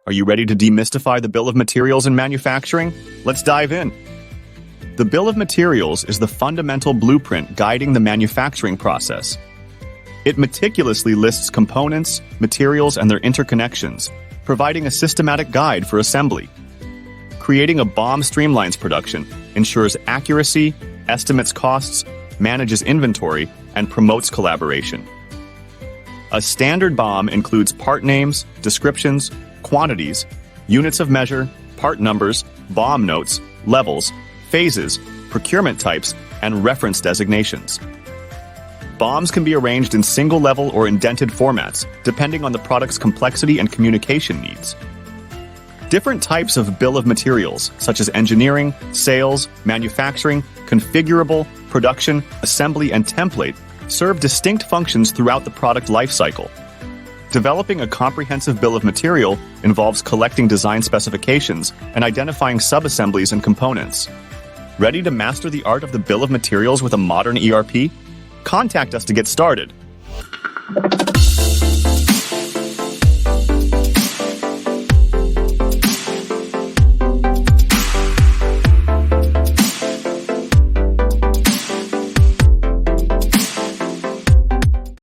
Are you ready to demystify the bill of materials in manufacturing? Let's dive in. The bill of materials is the fundamental blueprint guiding the manufacturing process. It meticulously lists components, materials, and their interconnections, providing a systematic guide for assembly. Creating a BOM streamlines production, ensures accuracy, estimates costs, manages inventory, and promotes collaboration. A standard BOM includes part names, descriptions, quantities, units of measure, part numbers, BOM notes, levels, phases, procurement types, and reference designations. BOMs can be arranged in single-level or indented formats, depending on the product's complexity and communication needs. Different types of bill of materials, such as engineering, sales, manufacturing, configurable, production, assembly, and template, serve distinct functions throughout the product lifecycle. Developing a comprehensive bill of material involves collecting design specifications and identifying subassemblies and components. Ready to master the art of the bill of materials with a modern ERP? Contact us to get started.